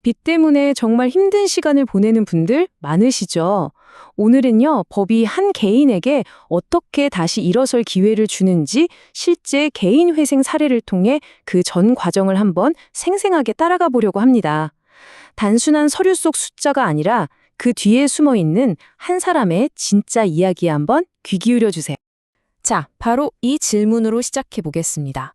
빚 때문에 정말 힘든 시간을 보내는 분들 많으시죠? 오늘은요, 법이 한 개인에게 어떻게 다시 일어설 기회를 주는지 실제 개인 회생 사례를 통해 그 전 과정을 한번 생생하게 따라가 보려고 합니다. 단순한 서류 속 숫자가 아니라 그 뒤에 숨어 있는 한 사람의 진짜 이야기에 한번 귀 기울여 주세요. 자, 바로 이 질문으로 시작해 보겠습니다.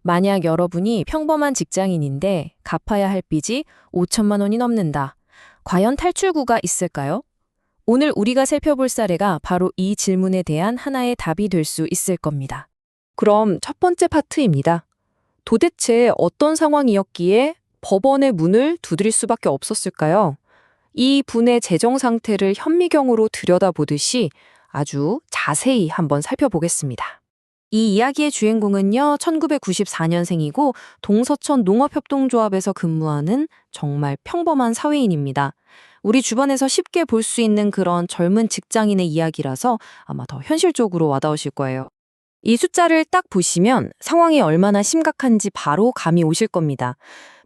만약 여러분이 평범한 직장인인데 갚아야 할 빚이 5천만 원이 넘는다. 과연 탈출구가 있을까요? 오늘 우리가 살펴볼 사례가 바로 이 질문에 대한 하나의 답이 될 수 있을 겁니다. 그럼 첫 번째 파트입니다. 도대체 어떤 상황이었기에 법원의 문을 두드릴 수밖에 없었을까요? 이 분의 재정 상태를 현미경으로 들여다보듯이 아주 자세히 한번 살펴보겠습니다. 이 이야기의 주인공은요, 1994년생이고 동서천 농업협동조합에서 근무하는 정말 평범한 사회인입니다. 우리 주변에서 쉽게 볼 수 있는 그런 젊은 직장인의 이야기라서 아마 더 현실적으로 와닿으실 거예요. 이 숫자를 딱 보시면 상황이 얼마나 심각한지 바로 감이 오실 겁니다.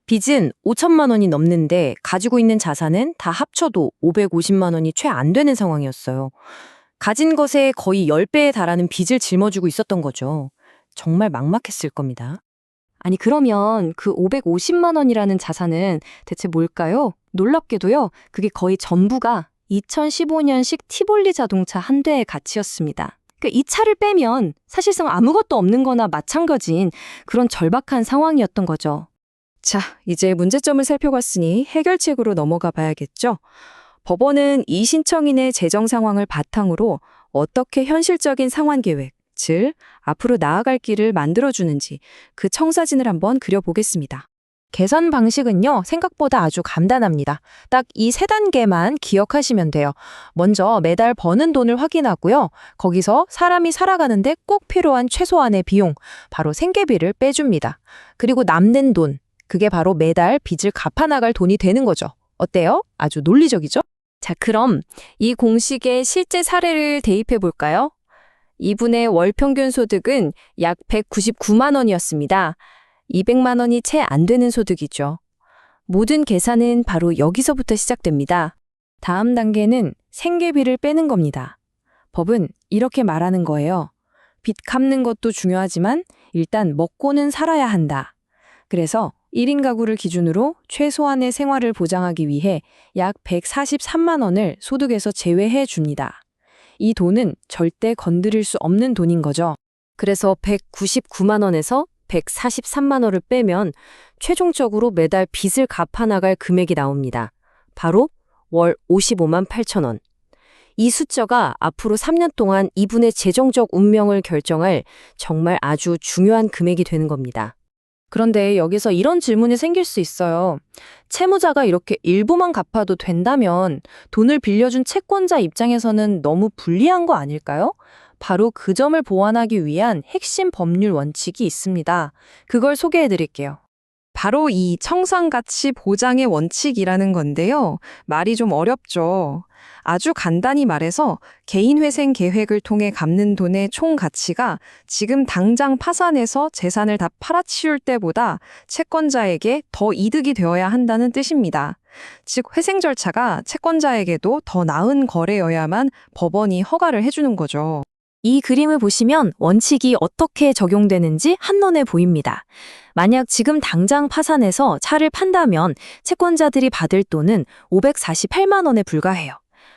빚은 5천만 원이 넘는데 가지고 있는 자산은 다 합쳐도 550만 원이 채 안 되는 상황이었어요. 가진 것의 거의 10배에 달하는 빚을 짊어지고 있었던 거죠. 정말 막막했을 겁니다. 아니 그러면 그 550만 원이라는 자산은 대체 뭘까요? 놀랍게도요. 그게 거의 전부가 2015년식 티볼리 자동차 한 대의 가치였습니다. 이 차를 빼면 사실상 아무것도 없는 거나 마찬가지인 그런 절박한 상황이었던 거죠. 자, 이제 문제점을 살펴봤으니 해결책으로 넘어가 봐야겠죠. 법원은 이 신청인의 재정 상황을 바탕으로 어떻게 현실적인 상환 계획, 즉 앞으로 나아갈 길을 만들어주는지 그 청사진을 한번 그려보겠습니다. 계산 방식은요, 생각보다 아주 간단합니다. 딱 이 세 단계만 기억하시면 돼요. 먼저 매달 버는 돈을 확인하고요. 거기서 사람이 살아가는데 꼭 필요한 최소한의 비용, 바로 생계비를 빼줍니다. 그리고 남는 돈, 그게 바로 매달 빚을 갚아나갈 돈이 되는 거죠. 어때요? 아주 논리적이죠? 자, 그럼 이 공식의 실제 사례를 대입해 볼까요? 이분의 월 평균 소득은 약 199만 원이었습니다. 200만 원이 채 안 되는 소득이죠. 모든 계산은 바로 여기서부터 시작됩니다. 다음 단계는 생계비를 빼는 겁니다. 법은 이렇게 말하는 거예요. 빚 갚는 것도 중요하지만 일단 먹고는 살아야 한다. 그래서 1인 가구를 기준으로 최소한의 생활을 보장하기 위해 약 143만 원을 소득에서 제외해 줍니다. 이 돈은 절대 건드릴 수 없는 돈인 거죠. 그래서 199만 원에서 143만 원을 빼면 최종적으로 매달 빚을 갚아나갈 금액이 나옵니다. 바로 월 55만 8천 원. 이 숫자가 앞으로 3년 동안 이분의 재정적 운명을 결정할 정말 아주 중요한 금액이 되는 겁니다. 그런데 여기서 이런 질문이 생길 수 있어요. 채무자가 이렇게 일부만 갚아도 된다면 돈을 빌려준 채권자 입장에서는 너무 불리한 거 아닐까요? 바로 그 점을 보완하기 위한 핵심 법률 원칙이 있습니다. 그걸 소개해 드릴게요. 바로 이 청산가치 보장의 원칙이라는 건데요. 말이 좀 어렵죠. 아주 간단히 말해서 개인회생 계획을 통해 갚는 돈의 총 가치가 지금 당장 파산해서 재산을 다 팔아치울 때보다 채권자에게 더 이득이 되어야 한다는 뜻입니다. 즉 회생 절차가 채권자에게도 더 나은 거래여야만 법원이 허가를 해주는 거죠. 이 그림을 보시면 원칙이 어떻게 적용되는지 한눈에 보입니다. 만약 지금 당장 파산해서 차를 판다면 채권자들이 받을 돈은 548만 원에 불과해요.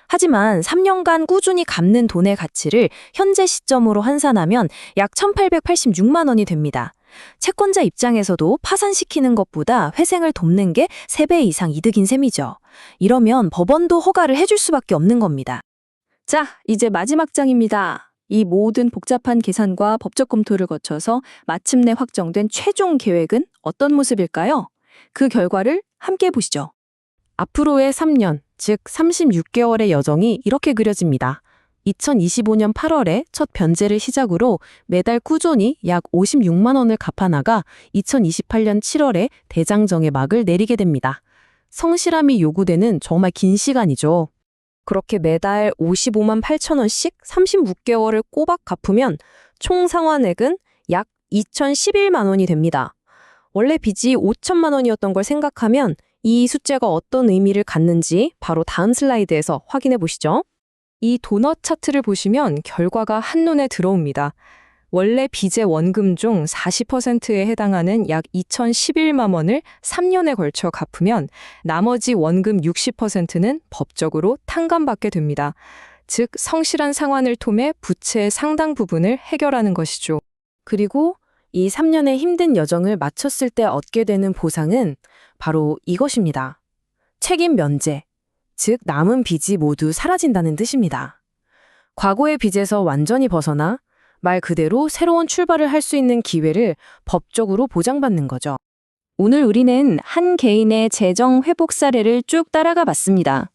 하지만 3년간 꾸준히 갚는 돈의 가치를 현재 시점으로 환산하면 약 1,886만 원이 됩니다. 채권자 입장에서도 파산시키는 것보다 회생을 돕는 게 3배 이상 이득인 셈이죠. 이러면 법원도 허가를 해줄 수밖에 없는 겁니다. 자, 이제 마지막 장입니다. 이 모든 복잡한 계산과 법적 검토를 거쳐서 마침내 확정된 최종 계획은 어떤 모습일까요? 그 결과를 함께 보시죠. 앞으로의 3년, 즉 36개월의 여정이 이렇게 그려집니다. 2025년 8월에 첫 변제를 시작으로 매달 꾸준히 약 56만 원을 갚아나가 2028년 7월에 대장정의 막을 내리게 됩니다. 성실함이 요구되는 정말 긴 시간이죠. 그렇게 매달 55만 8천 원씩 36개월을 꼬박 갚으면 총 상환액은 약 2,011만 원이 됩니다. 원래 빚이 5천만 원이었던 걸 생각하면 이 숫자가 어떤 의미를 갖는지 바로 다음 슬라이드에서 확인해 보시죠. 이 도넛 차트를 보시면 결과가 한눈에 들어옵니다. 원래 빚의 원금 중 40%에 해당하는 약 2,011만 원을 3년에 걸쳐 갚으면 나머지 원금 60%는 법적으로 탕감받게 됩니다. 즉, 성실한 상환을 통해 부채의 상당 부분을 해결하는 것이죠. 그리고 이 3년의 힘든 여정을 마쳤을 때 얻게 되는 보상은 바로 이것입니다. 책임 면제, 즉 남은 빚이 모두 사라진다는 뜻입니다. 과거의 빚에서 완전히 벗어나 말 그대로 새로운 출발을 할 수 있는 기회를 법적으로 보장받는 거죠. 오늘 우리는 한 개인의 재정 회복 사례를 쭉 따라가 봤습니다.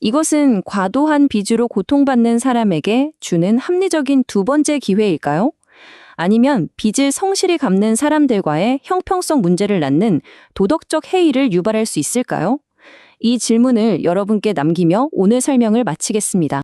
이것은 과도한 빚으로 고통받는 사람에게 주는 합리적인 두 번째 기회일까요? 아니면 빚을 성실히 갚는 사람들과의 형평성 문제를 낳는 도덕적 해이를 유발할 수 있을까요? 이 질문을 여러분께 남기며 오늘 설명을 마치겠습니다.